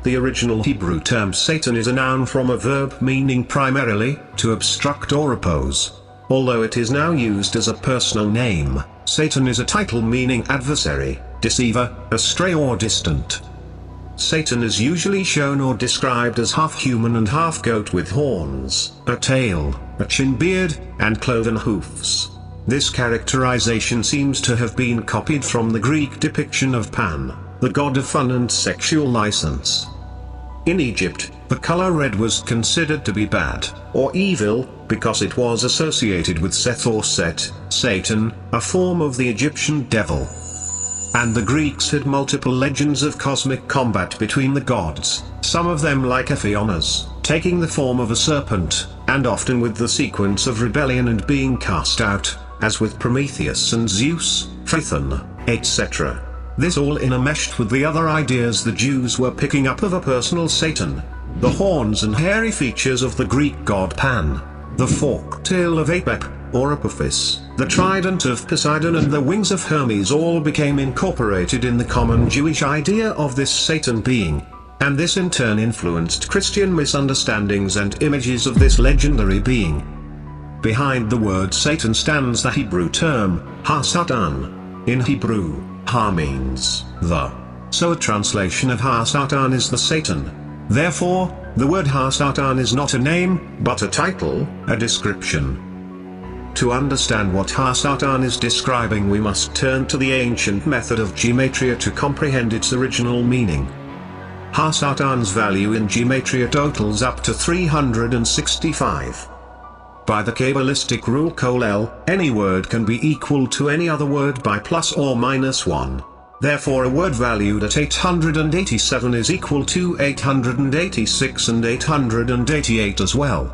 The original Hebrew term Satan is a noun from a verb meaning primarily to obstruct or oppose. Although it is now used as a personal name, Satan is a title meaning adversary, deceiver, astray or distant. Satan is usually shown or described as half human and half goat with horns, a tail, a chin beard, and cloven hoofs. This characterization seems to have been copied from the Greek depiction of Pan, the god of fun and sexual license. In Egypt, the color red was considered to be bad, or evil, because it was associated with Seth or Set, Satan, a form of the Egyptian devil. And the Greeks had multiple legends of cosmic combat between the gods, some of them like Aphionas, taking the form of a serpent, and often with the sequence of rebellion and being cast out, as with Prometheus and Zeus, Phaethon, etc. This all intermeshed with the other ideas the Jews were picking up of a personal Satan. The horns and hairy features of the Greek god Pan, the forked tail of Apep, or Apophis, the trident of Poseidon and the wings of Hermes all became incorporated in the common Jewish idea of this Satan being, and this in turn influenced Christian misunderstandings and images of this legendary being. Behind the word Satan stands the Hebrew term, Ha-Satan. In Hebrew, Ha means the. So a translation of Ha-Satan is the Satan. Therefore, the word Ha-Satan is not a name, but a title, a description. To understand what Ha-Satan is describing, we must turn to the ancient method of Gematria to comprehend its original meaning. Ha-Satan's value in Gematria totals up to 365. By the Kabbalistic rule Kol-El, any word can be equal to any other word by plus or minus 1. Therefore a word valued at 887 is equal to 886 and 888 as well.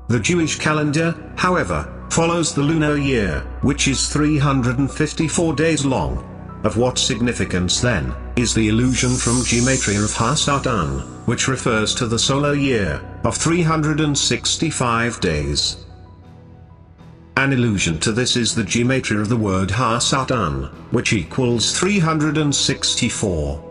The Jewish calendar, however, follows the lunar year, which is 354 days long. Of what significance then is the illusion from Gematria of Ha-Satan, which refers to the solar year of 365 days? An allusion to this is the Gematria of the word Ha-Satan, which equals 364.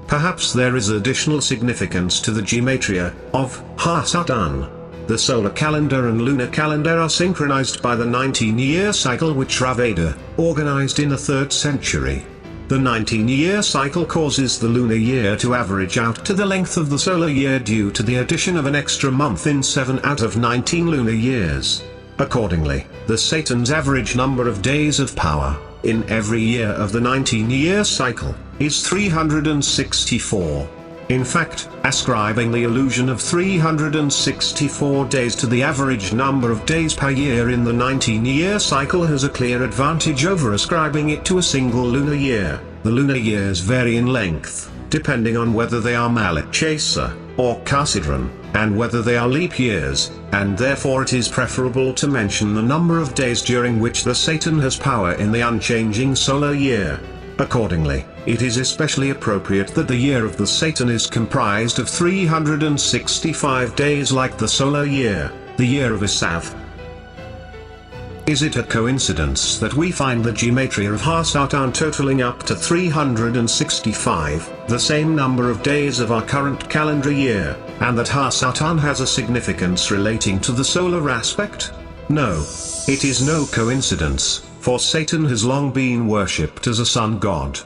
Perhaps there is additional significance to the Gematria of Ha-Satan. The solar calendar and lunar calendar are synchronized by the 19-year cycle which Raveda organized in the 3rd century. The 19-year cycle causes the lunar year to average out to the length of the solar year due to the addition of an extra month in 7 out of 19 lunar years. Accordingly, the Satan's average number of days of power, in every year of the 19-year cycle, is 364. In fact, ascribing the illusion of 364 days to the average number of days per year in the 19-year cycle has a clear advantage over ascribing it to a single lunar year. The lunar years vary in length, depending on whether they are Malachesa or Casidron, and whether they are leap years, and therefore it is preferable to mention the number of days during which the Satan has power in the unchanging solar year. Accordingly, it is especially appropriate that the year of the Satan is comprised of 365 days like the solar year, the year of Isav. Is it a coincidence that we find the Gematria of Ha-Satan totaling up to 365, the same number of days of our current calendar year, and that Ha-Satan has a significance relating to the solar aspect? No. It is no coincidence, for Satan has long been worshipped as a sun god.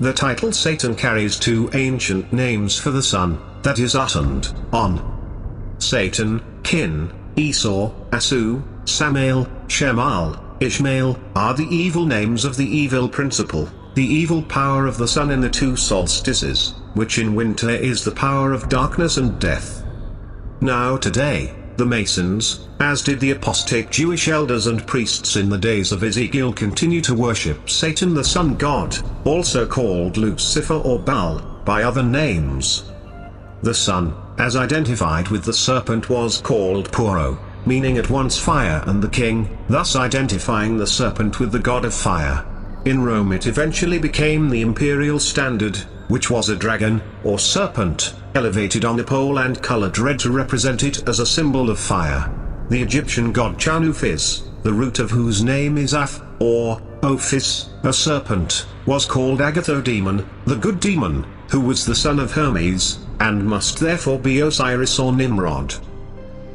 The title Satan carries 2 ancient names for the sun, that is uttered, on. Satan, Kin, Esau, Asu, Samael, Shemal, Ishmael, are the evil names of the evil principle, the evil power of the sun in the 2 solstices, which in winter is the power of darkness and death. Now today, the Masons, as did the apostate Jewish elders and priests in the days of Ezekiel, continue to worship Satan the sun god, also called Lucifer or Baal, by other names. The sun, as identified with the serpent, was called Puro, meaning at once fire and the king, thus identifying the serpent with the god of fire. In Rome it eventually became the imperial standard, which was a dragon, or serpent, elevated on a pole and colored red to represent it as a symbol of fire. The Egyptian god Chanufis, the root of whose name is Aph, or Ophis, a serpent, was called Agathodemon, the good demon, who was the son of Hermes, and must therefore be Osiris or Nimrod.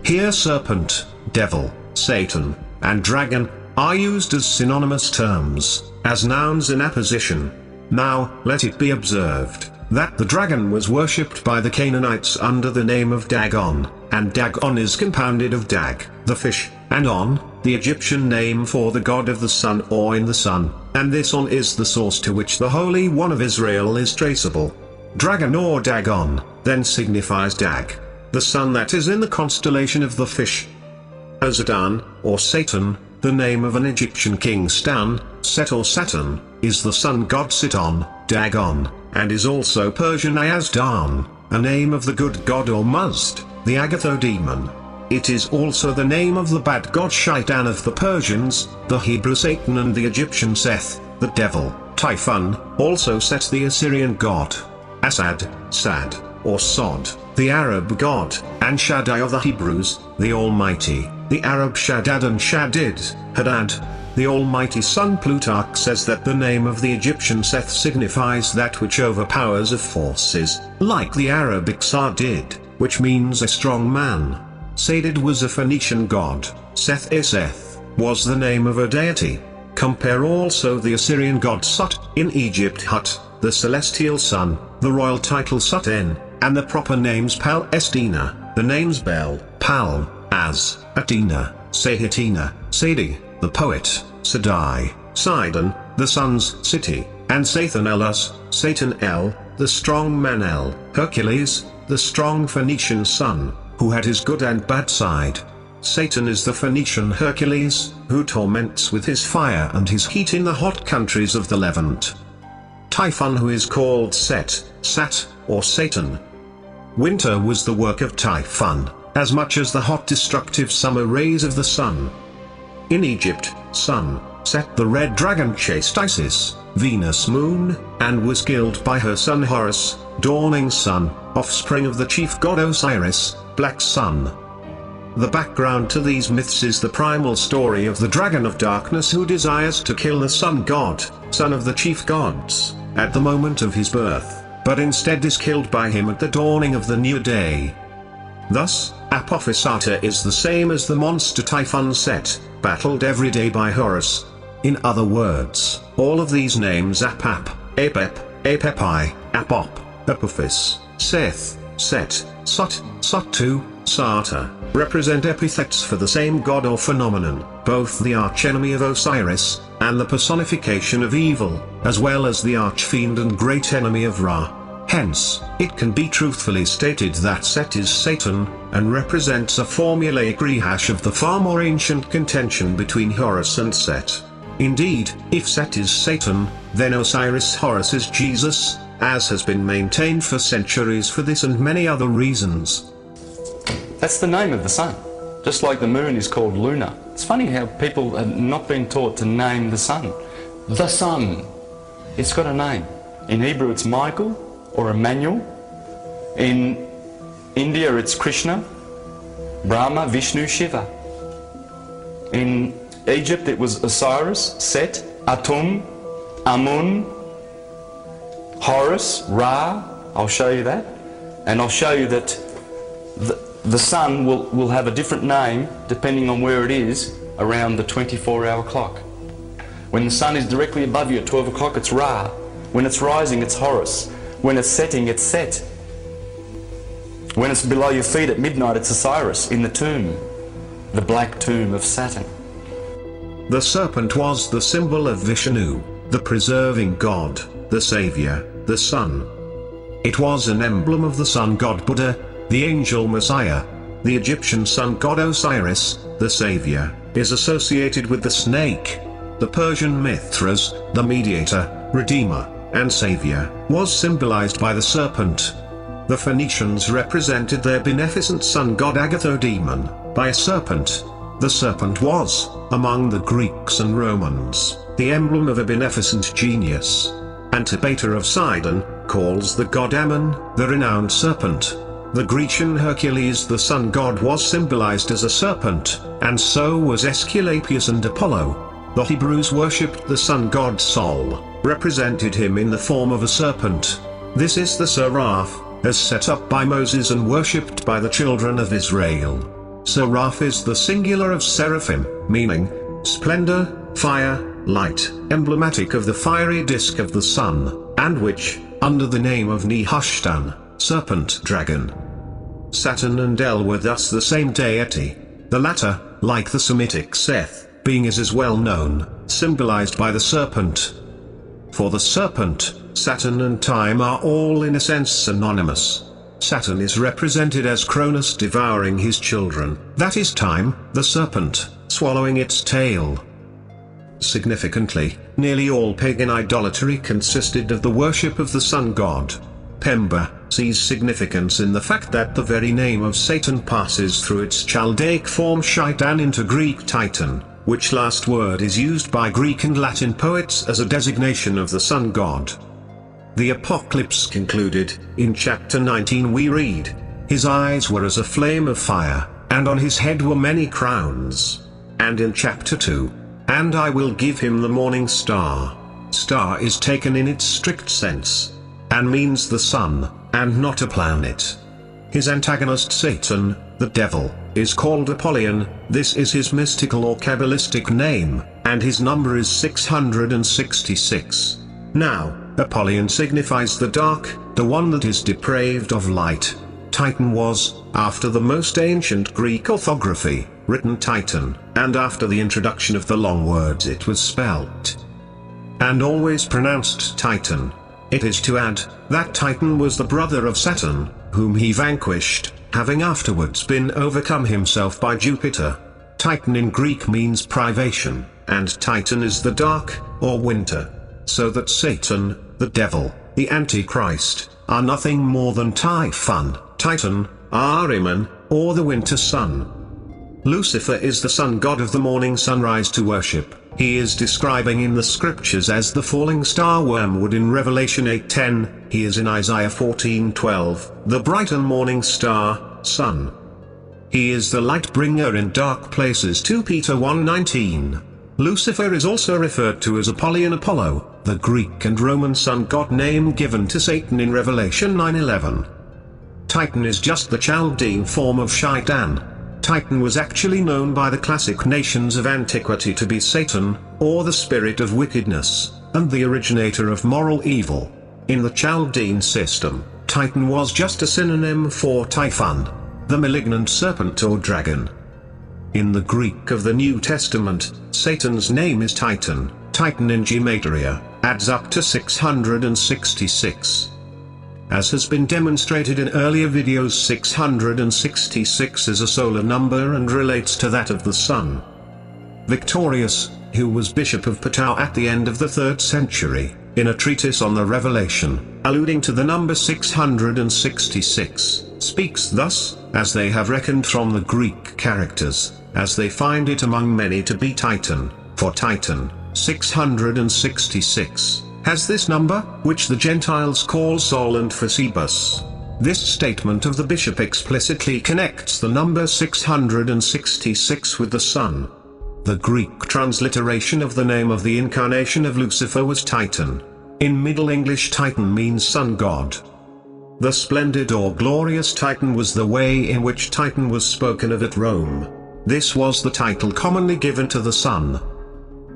Here serpent, devil, Satan, and dragon are used as synonymous terms, as nouns in apposition. Now, let it be observed that the dragon was worshipped by the Canaanites under the name of Dagon, and Dagon is compounded of Dag, the fish, and On, the Egyptian name for the god of the sun or in the sun, and this On is the source to which the Holy One of Israel is traceable. Dragon or Dagon then signifies Dag, the sun that is in the constellation of the fish. Saturn, or Satan, the name of an Egyptian king. Stan, Set or Saturn, is the sun god Siton, Dagon, and is also Persian Yazdan, a name of the good god or Muzd, the Agatho demon. It is also the name of the bad god Shaitan of the Persians, the Hebrew Satan, and the Egyptian Seth, the devil. Typhon, also Set, the Assyrian god. Asad, Sad, or Sod, the Arab god, and Shaddai of the Hebrews, the Almighty, the Arab Shaddad and Shaddid, Hadad, the Almighty Sun. Plutarch says that the name of the Egyptian Seth signifies that which overpowers of forces, like the Arabic Sadid, which means a strong man. Sadid was a Phoenician god. Seth was the name of a deity. Compare also the Assyrian god Sut, in Egypt Hut, the celestial sun, the royal title Suten, and the proper names Palestina, the names Bel, Pal, Az, Atina, Sehitina, Sadi, the poet, Sadai, Sidon, the sun's city, and Sathan Elas, Satan El, the strong man El, Hercules, the strong Phoenician son, who had his good and bad side. Satan is the Phoenician Hercules, who torments with his fire and his heat in the hot countries of the Levant. Typhon, who is called Set, Sat, or Satan. Winter was the work of Typhon, as much as the hot destructive summer rays of the sun. In Egypt, Sun, Set the red dragon chased Isis, Venus moon, and was killed by her son Horus, dawning sun, offspring of the chief god Osiris, black sun. The background to these myths is the primal story of the dragon of darkness who desires to kill the sun god, son of the chief gods, at the moment of his birth, but instead is killed by him at the dawning of the new day. Thus, Apophis is the same as the monster Typhon Set, battled every day by Horus. In other words, all of these names Apap, Apep, Apepi, Apop, Apophis, Seth, Set, Sut, Sutu, Sata, represent epithets for the same god or phenomenon, both the archenemy of Osiris, and the personification of evil, as well as the archfiend and great enemy of Ra. Hence, it can be truthfully stated that Set is Satan, and represents a formulaic rehash of the far more ancient contention between Horus and Set. Indeed, if Set is Satan, then Osiris Horus is Jesus, as has been maintained for centuries for this and many other reasons. That's the name of the sun, just like the moon is called Luna. It's funny how people have not been taught to name the sun. The sun, it's got a name. In Hebrew it's Michael, or Emmanuel. In India it's Krishna, Brahma, Vishnu, Shiva. In Egypt it was Osiris, Set, Atum, Amun, Horus, Ra. I'll show you that. And I'll show you that the sun will have a different name depending on where it is around the 24-hour clock. When the sun is directly above you at 12 o'clock, it's Ra. When it's rising, it's Horus. When it's setting, it's Set. When it's below your feet at midnight, it's Osiris in the tomb, the black tomb of Saturn. The serpent was the symbol of Vishnu, the preserving god, the savior, the sun. It was an emblem of the sun god Buddha, the angel Messiah. The Egyptian sun god Osiris, the savior, is associated with the snake. The Persian Mithras, the mediator, redeemer, and savior, was symbolized by the serpent. The Phoenicians represented their beneficent sun god Agathodemon by a serpent. The serpent was, among the Greeks and Romans, the emblem of a beneficent genius. Antipater of Sidon calls the god Ammon the renowned serpent. The Grecian Hercules, the sun god, was symbolized as a serpent, and so was Aesculapius and Apollo. The Hebrews worshipped the sun god Sol, represented him in the form of a serpent. This is the seraph, as set up by Moses and worshipped by the children of Israel. Seraph is the singular of seraphim, meaning splendor, fire, light, emblematic of the fiery disk of the sun, and which, under the name of Nehushtan, serpent dragon. Saturn and El were thus the same deity, the latter, like the Semitic Seth, being as is well known, symbolized by the serpent. For the serpent, Saturn and time are all in a sense synonymous. Saturn is represented as Cronus devouring his children, that is time, the serpent, swallowing its tail. Significantly, nearly all pagan idolatry consisted of the worship of the sun god. Pemba sees significance in the fact that the very name of Satan passes through its Chaldaic form Shaitan into Greek Titan, which last word is used by Greek and Latin poets as a designation of the sun god. The Apocalypse concluded, in chapter 19 we read, "His eyes were as a flame of fire, and on his head were many crowns." And in chapter 2, "And I will give him the morning star." Star is taken in its strict sense, and means the sun, and not a planet. His antagonist Satan, the devil, is called Apollyon. This is his mystical or Kabbalistic name, and his number is 666. Now, Apollyon signifies the dark, the one that is depraved of light. Titan was, after the most ancient Greek orthography, written Titan, and after the introduction of the long words it was spelt and always pronounced Titan. It is to add, that Titan was the brother of Saturn, whom he vanquished, having afterwards been overcome himself by Jupiter. Titan in Greek means privation, and Titan is the dark, or winter. So that Satan, the devil, the Antichrist, are nothing more than Typhon, Titan, Ahriman, or the winter sun. Lucifer is the sun god of the morning sunrise to worship. He is describing in the scriptures as the falling star wormwood in Revelation 8:10, he is in Isaiah 14:12, the bright and morning star, sun. He is the light bringer in dark places 2 Peter 1:19. Lucifer is also referred to as Apollyon Apollo, the Greek and Roman sun god name given to Satan in Revelation 9:11. Titan is just the Chaldean form of Shaitan. Titan was actually known by the classic nations of antiquity to be Satan, or the spirit of wickedness, and the originator of moral evil. In the Chaldean system, Titan was just a synonym for Typhon, the malignant serpent or dragon. In the Greek of the New Testament, Satan's name is Titan. Titan in Gematria adds up to 666. As has been demonstrated in earlier videos, 666 is a solar number and relates to that of the sun. Victorius, who was Bishop of Patau at the end of the 3rd century, in a treatise on the Revelation, alluding to the number 666, speaks thus, "As they have reckoned from the Greek characters, as they find it among many to be Titan, for Titan, 666, has this number, which the Gentiles call Sol and Phoebus." This statement of the bishop explicitly connects the number 666 with the sun. The Greek transliteration of the name of the incarnation of Lucifer was Titan. In Middle English, Titan means sun god. The splendid or glorious Titan was the way in which Titan was spoken of at Rome. This was the title commonly given to the sun.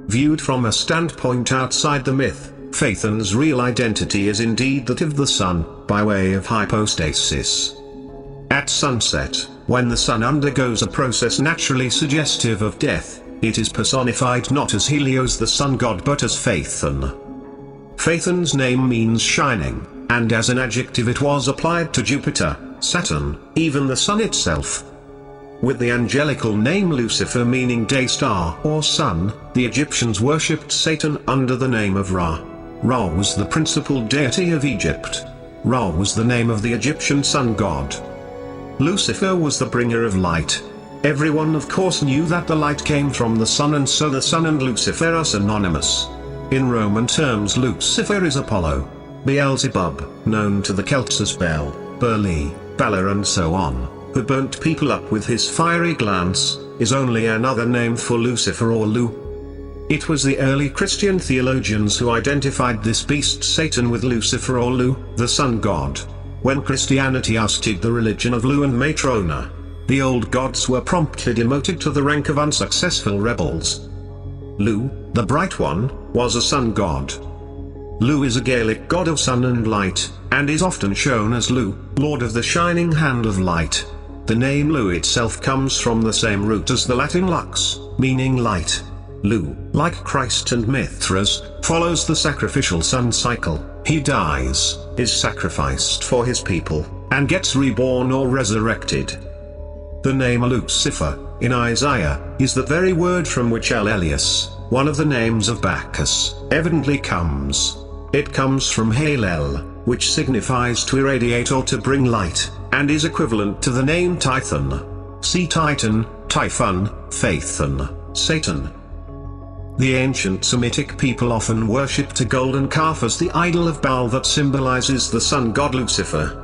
Viewed from a standpoint outside the myth, Phaethon's real identity is indeed that of the sun, by way of hypostasis. At sunset, when the sun undergoes a process naturally suggestive of death, it is personified not as Helios the sun god but as Phaethon. Phaethon's name means shining, and as an adjective it was applied to Jupiter, Saturn, even the sun itself. With the angelical name Lucifer meaning day star or sun, the Egyptians worshipped Satan under the name of Ra. Ra was the principal deity of Egypt. Ra was the name of the Egyptian sun god. Lucifer was the bringer of light. Everyone of course knew that the light came from the sun, and so the sun and Lucifer are synonymous. In Roman terms, Lucifer is Apollo. Beelzebub, known to the Celts as Bel, Burli, Balor and so on, who burnt people up with his fiery glance, is only another name for Lucifer or Lu. It was the early Christian theologians who identified this beast Satan with Lucifer or Lu, the sun god. when Christianity ousted the religion of Lu and Matrona. The old gods were promptly demoted to the rank of unsuccessful rebels. Lu, the Bright One, was a sun god. Lu is a Gaelic god of sun and light, and is often shown as Lu, Lord of the Shining Hand of Light. The name Lu itself comes from the same root as the Latin lux, meaning light. Lu, like Christ and Mithras, follows the sacrificial sun cycle. He dies, is sacrificed for his people, and gets reborn or resurrected. The name Lucifer, in Isaiah, is the very word from which Elias, one of the names of Bacchus, evidently comes. It comes from Halel, which signifies to irradiate or to bring light, and is equivalent to the name Tithon. See Titan, Typhon, Phaethon, Satan. The ancient Semitic people often worshipped a golden calf as the idol of Baal that symbolizes the sun god Lucifer.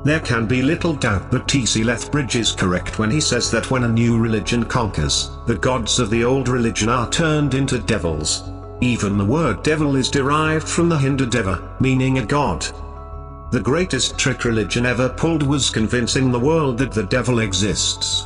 There can be little doubt that T.C. Lethbridge is correct when he says that when a new religion conquers, the gods of the old religion are turned into devils. Even the word devil is derived from the Hindu deva, meaning a god. The greatest trick religion ever pulled was convincing the world that the devil exists.